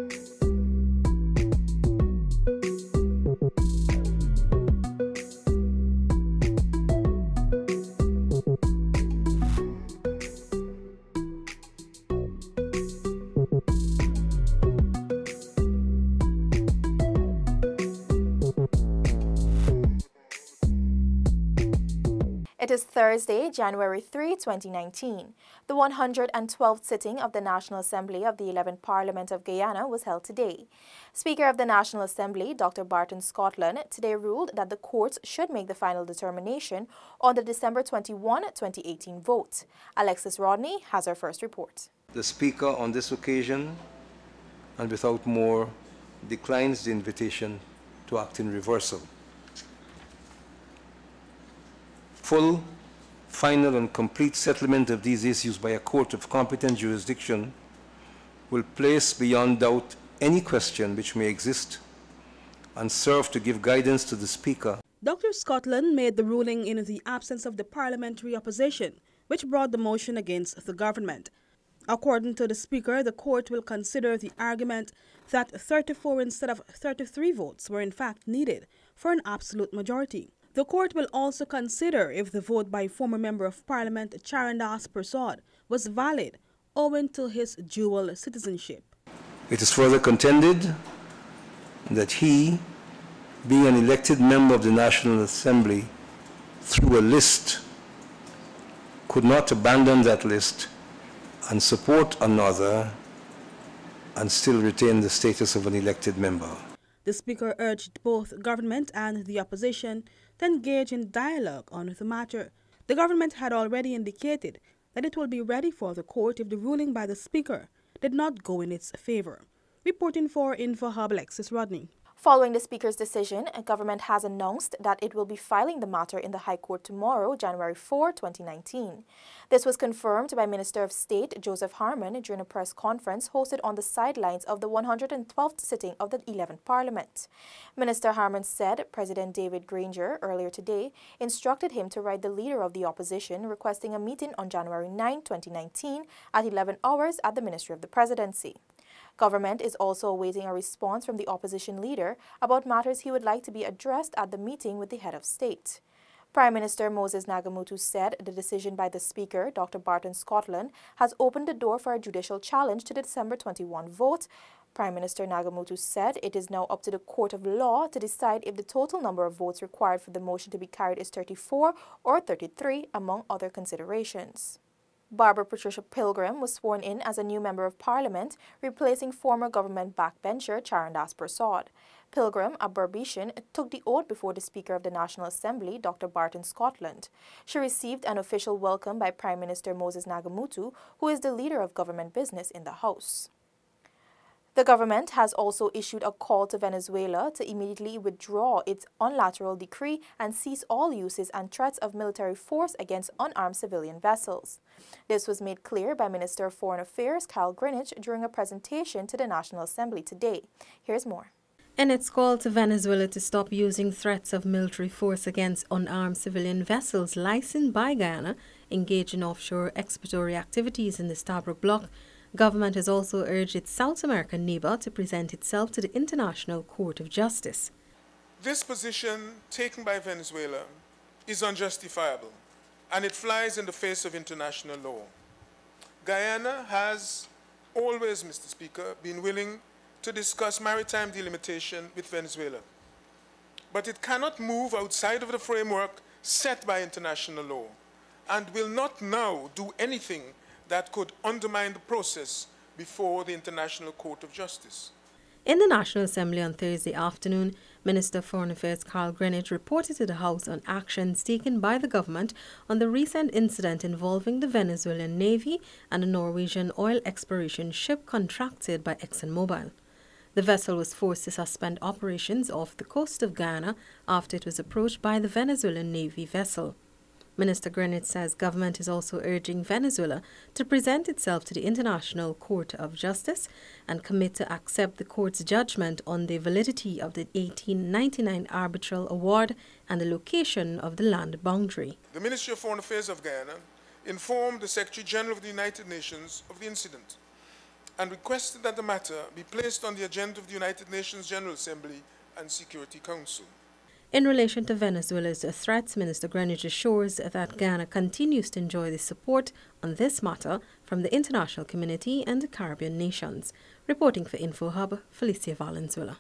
It is Thursday, January 3, 2019. The 112th sitting of the National Assembly of the 11th Parliament of Guyana was held today. Speaker of the National Assembly, Dr. Barton Scotland, today ruled that the courts should make the final determination on the December 21, 2018 vote. Alexis Rodney has our first report. The Speaker on this occasion, and without more, declines the invitation to act in reversal. Full, final and complete settlement of these issues by a court of competent jurisdiction will place beyond doubt any question which may exist and serve to give guidance to the Speaker. Dr. Scotland made the ruling in the absence of the parliamentary opposition, which brought the motion against the government. According to the Speaker, the court will consider the argument that 34 instead of 33 votes were in fact needed for an absolute majority. The court will also consider if the vote by former Member of Parliament Charandas Prasad was valid owing to his dual citizenship. It is further contended that he, being an elected member of the National Assembly through a list, could not abandon that list and support another and still retain the status of an elected member. The Speaker urged both government and the opposition to engage in dialogue on the matter. The government had already indicated that it will be ready for the court if the ruling by the Speaker did not go in its favor. Reporting for InfoHub, Alexis Rodney. Following the Speaker's decision, a government has announced that it will be filing the matter in the High Court tomorrow, January 4, 2019. This was confirmed by Minister of State Joseph Harmon during a press conference hosted on the sidelines of the 112th sitting of the 11th Parliament. Minister Harmon said President David Granger earlier today instructed him to write the Leader of the Opposition requesting a meeting on January 9, 2019 at 11 hours at the Ministry of the Presidency. Government is also awaiting a response from the opposition leader about matters he would like to be addressed at the meeting with the head of state. Prime Minister Moses Nagamutu said the decision by the Speaker, Dr. Barton Scotland, has opened the door for a judicial challenge to the December 21 vote. Prime Minister Nagamutu said it is now up to the court of law to decide if the total number of votes required for the motion to be carried is 34 or 33, among other considerations. Barbara Patricia Pilgrim was sworn in as a new Member of Parliament, replacing former government backbencher Charandas Prasad. Pilgrim, a Berbetian, took the oath before the Speaker of the National Assembly, Dr. Barton Scotland. She received an official welcome by Prime Minister Moses Nagamutu, who is the leader of government business in the House. The government has also issued a call to Venezuela to immediately withdraw its unilateral decree and cease all uses and threats of military force against unarmed civilian vessels. This was made clear by Minister of Foreign Affairs Carl Greenwich during a presentation to the National Assembly today. Here's more. In its call to Venezuela to stop using threats of military force against unarmed civilian vessels licensed by Guyana engaged in offshore exploratory activities in the Stabroek Block, government has also urged its South American neighbour to present itself to the International Court of Justice. This position taken by Venezuela is unjustifiable, and it flies in the face of international law. Guyana has always, Mr. Speaker, been willing to discuss maritime delimitation with Venezuela, but it cannot move outside of the framework set by international law, and will not now do anything that could undermine the process before the International Court of Justice. In the National Assembly on Thursday afternoon, Minister of Foreign Affairs Carl Greenwich reported to the House on actions taken by the government on the recent incident involving the Venezuelan Navy and a Norwegian oil exploration ship contracted by ExxonMobil. The vessel was forced to suspend operations off the coast of Guyana after it was approached by the Venezuelan Navy vessel. Minister Greenwich says government is also urging Venezuela to present itself to the International Court of Justice and commit to accept the court's judgment on the validity of the 1899 arbitral award and the location of the land boundary. The Ministry of Foreign Affairs of Guyana informed the Secretary General of the United Nations of the incident and requested that the matter be placed on the agenda of the United Nations General Assembly and Security Council. In relation to Venezuela's threats, Minister Greenidge assures that Guyana continues to enjoy the support on this matter from the international community and the Caribbean nations. Reporting for InfoHub, Felicia Valenzuela.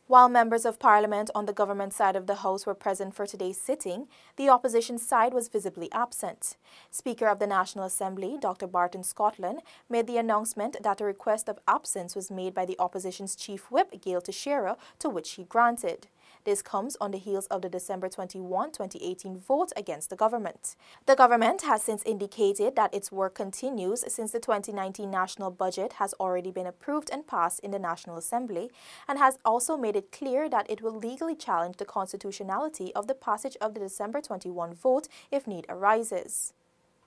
While members of parliament on the government side of the House were present for today's sitting, the opposition side was visibly absent. Speaker of the National Assembly, Dr. Barton Scotland, made the announcement that a request of absence was made by the opposition's chief whip, Gail Teixeira, to which he granted. This comes on the heels of the December 21, 2018 vote against the government. The government has since indicated that its work continues since the 2019 national budget has already been approved and passed in the National Assembly, and has also made it clear that it will legally challenge the constitutionality of the passage of the December 21 vote if need arises.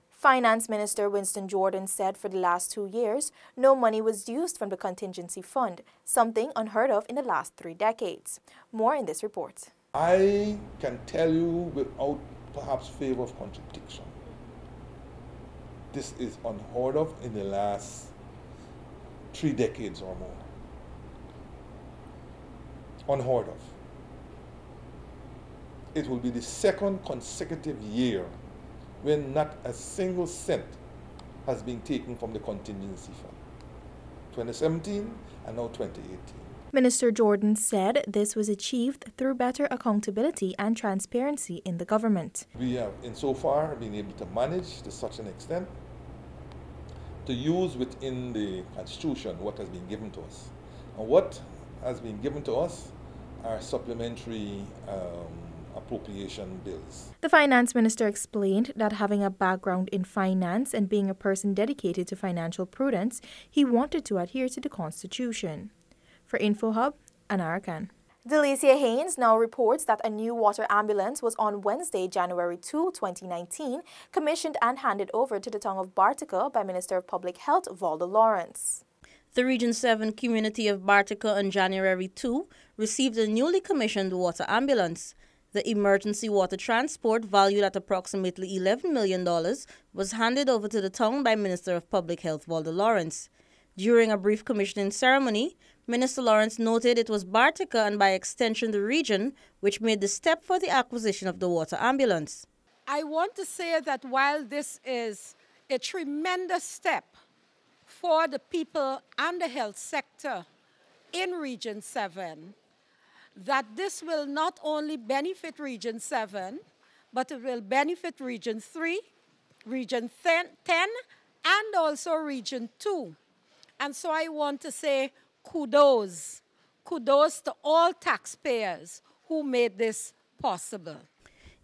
Finance Minister Winston Jordan said for the last 2 years, no money was used from the contingency fund, something unheard of in the last 3 decades. More in this report. I can tell you without perhaps favor of contradiction, this is unheard of in the last 3 decades or more. Unheard of. It will be the second consecutive year when not a single cent has been taken from the contingency fund. 2017 and now 2018. Minister Jordan said this was achieved through better accountability and transparency in the government. We have, insofar, been able to manage to such an extent to use within the Constitution what has been given to us. And what has been given to us are supplementary appropriation bills. The finance minister explained that having a background in finance and being a person dedicated to financial prudence, he wanted to adhere to the Constitution. For InfoHub, Anara Khan. Delicia Haynes now reports that a new water ambulance was on Wednesday, January 2, 2019, commissioned and handed over to the town of Bartica by Minister of Public Health, Valda Lawrence. The Region 7 community of Bartica on January 2 received a newly commissioned water ambulance. The emergency water transport, valued at approximately $11 million, was handed over to the town by Minister of Public Health, Valda Lawrence. During a brief commissioning ceremony, Minister Lawrence noted it was Bartica and by extension the region which made the step for the acquisition of the water ambulance. I want to say that while this is a tremendous step for the people and the health sector in Region 7, that this will not only benefit Region 7, but it will benefit Region 3, Region 10, and also Region 2. And so I want to say kudos. Kudos to all taxpayers who made this possible.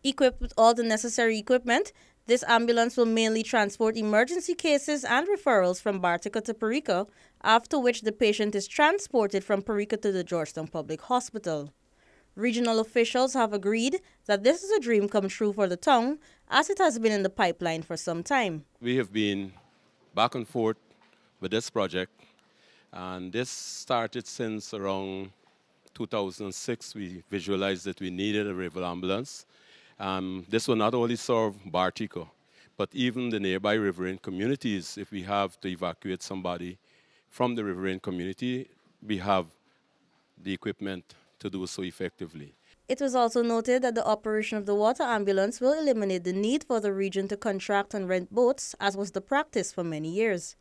Equipped with all the necessary equipment, this ambulance will mainly transport emergency cases and referrals from Bartica to Perica, after which the patient is transported from Perica to the Georgetown Public Hospital. Regional officials have agreed that this is a dream come true for the town, as it has been in the pipeline for some time. We have been back and forth with this project, and this started since around 2006. We visualized that we needed a river ambulance. This will not only serve Bartica, but even the nearby riverine communities. If we have to evacuate somebody from the riverine community, we have the equipment to do so effectively. It was also noted that the operation of the water ambulance will eliminate the need for the region to contract and rent boats, as was the practice for many years.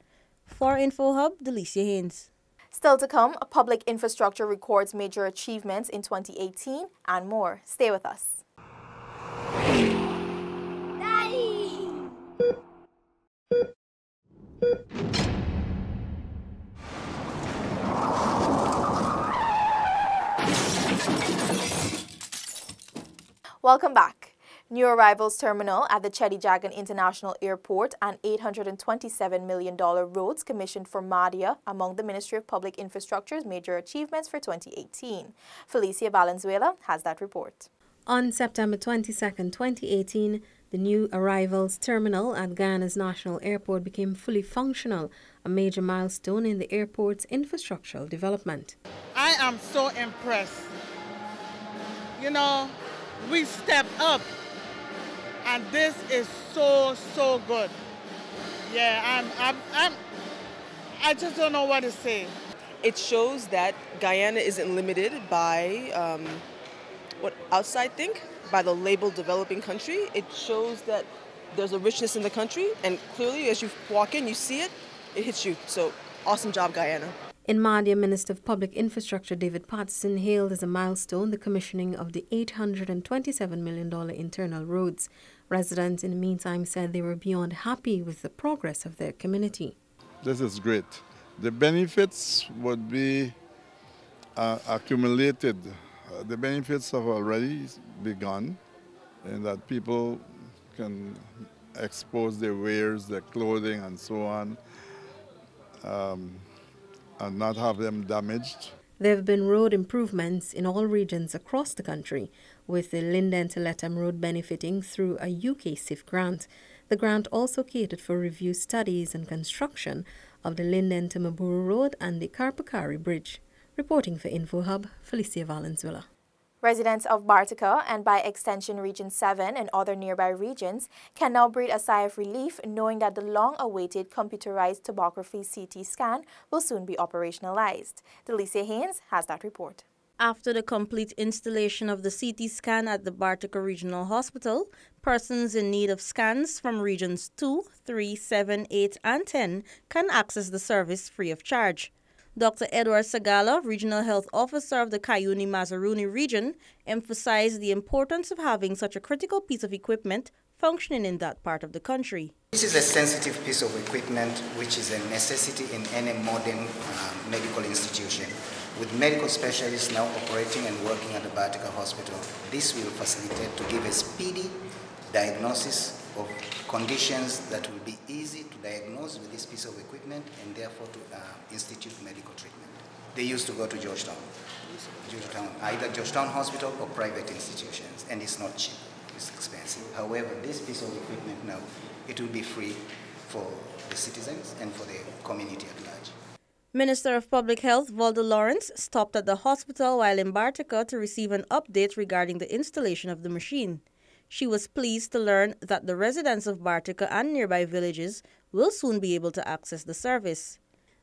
For InfoHub, Delicia Haynes. Still to come, public infrastructure records major achievements in 2018 and more. Stay with us. Daddy! Welcome back. New arrivals terminal at the Cheddi Jagan International Airport and $827 million roads commissioned for Madhya among the Ministry of Public Infrastructure's major achievements for 2018. Felicia Valenzuela has that report. On September 22, 2018, the new arrivals terminal at Guyana's National Airport became fully functional, a major milestone in the airport's infrastructural development. I am so impressed. You know, we stepped up. And this is so good. Yeah, I just don't know what to say. It shows that Guyana isn't limited by what outside think, by the label developing country. It shows that there's a richness in the country, and clearly as you walk in, you see it, it hits you. So awesome job, Guyana. In Mahdia, Minister of Public Infrastructure David Patterson hailed as a milestone the commissioning of the $827 million internal roads. Residents in the meantime said they were beyond happy with the progress of their community. This is great. The benefits would be accumulated. The benefits have already begun, in that people can expose their wares, their clothing and so on, and not have them damaged. There have been road improvements in all regions across the country, with the Linden to Letham Road benefiting through a UK SIF grant. The grant also catered for review studies and construction of the Linden to Maburu Road and the Karpakari Bridge. Reporting for InfoHub, Felicia Valenzuela. Residents of Bartica and by extension Region 7 and other nearby regions can now breathe a sigh of relief knowing that the long-awaited computerized topography CT scan will soon be operationalized. Delicia Haynes has that report. After the complete installation of the CT scan at the Bartica Regional Hospital, persons in need of scans from Regions 2, 3, 7, 8 and 10 can access the service free of charge. Dr. Edward Sagala, Regional Health Officer of the Cuyuni-Mazaruni region, emphasized the importance of having such a critical piece of equipment functioning in that part of the country. This is a sensitive piece of equipment which is a necessity in any modern medical institution. With medical specialists now operating and working at the Bartica Hospital, this will facilitate to give a speedy diagnosis of conditions that will be easy to diagnose with this piece of equipment and therefore to institute medical treatment. They used to go to Georgetown, either Georgetown Hospital or private institutions, and it's not cheap, it's expensive. However, this piece of equipment now, it will be free for the citizens and for the community at large. Minister of Public Health Valda Lawrence stopped at the hospital while in Bartica to receive an update regarding the installation of the machine. She was pleased to learn that the residents of Bartica and nearby villages will soon be able to access the service.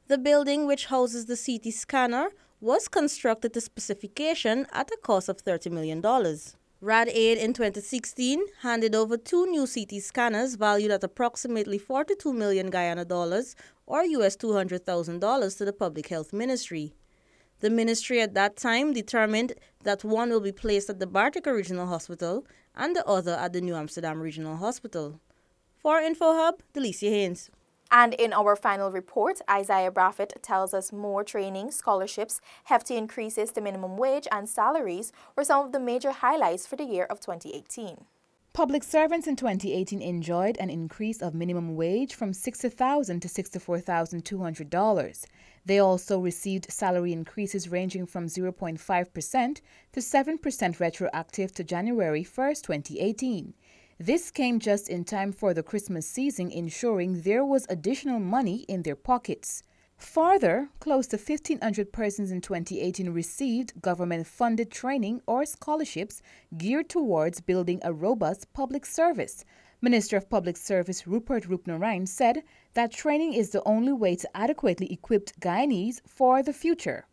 The building, which houses the CT scanner, was constructed to specification at a cost of $30 million. RadAid in 2016 handed over 2 new CT scanners valued at approximately 42 million Guyana dollars or US $200,000 to the Public Health Ministry. The ministry at that time determined that one will be placed at the Bartica Regional Hospital and the other at the New Amsterdam Regional Hospital. For InfoHub, Delicia Haynes. And in our final report, Isaiah Braffett tells us more training, scholarships, hefty increases to minimum wage and salaries were some of the major highlights for the year of 2018. Public servants in 2018 enjoyed an increase of minimum wage from $60,000 to $64,200. They also received salary increases ranging from 0.5% to 7% retroactive to January 1, 2018. This came just in time for the Christmas season, ensuring there was additional money in their pockets. Further, close to 1,500 persons in 2018 received government-funded training or scholarships geared towards building a robust public service. Minister of Public Service Rupert Roopnarine said that training is the only way to adequately equip Guyanese for the future.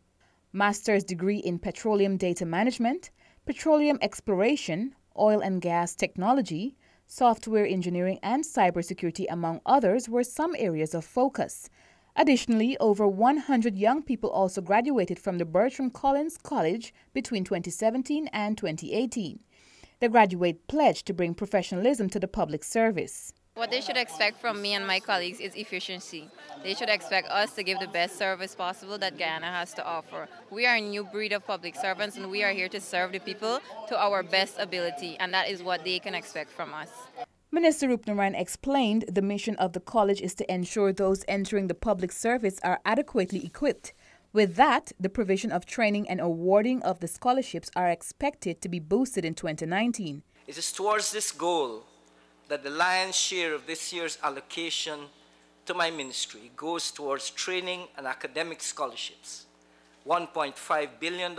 Master's degree in Petroleum Data Management, Petroleum Exploration, Oil and Gas Technology, Software Engineering and Cybersecurity, among others, were some areas of focus. Additionally, over 100 young people also graduated from the Bertram Collins College between 2017 and 2018. The graduate pledged to bring professionalism to the public service. What they should expect from me and my colleagues is efficiency. They should expect us to give the best service possible that Guyana has to offer. We are a new breed of public servants and we are here to serve the people to our best ability, and that is what they can expect from us. Minister Roopnarine explained the mission of the college is to ensure those entering the public service are adequately equipped. With that, the provision of training and awarding of the scholarships are expected to be boosted in 2019. It is towards this goal that the lion's share of this year's allocation to my ministry goes towards training and academic scholarships, $1.5 billion,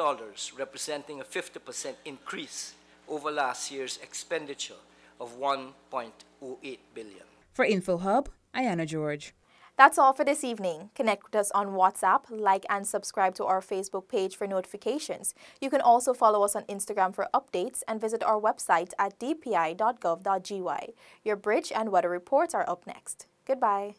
representing a 50% increase over last year's expenditure of $1.08 billion. For InfoHub, Ayana George. That's all for this evening. Connect with us on WhatsApp, like and subscribe to our Facebook page for notifications. You can also follow us on Instagram for updates and visit our website at dpi.gov.gy. Your bridge and weather reports are up next. Goodbye.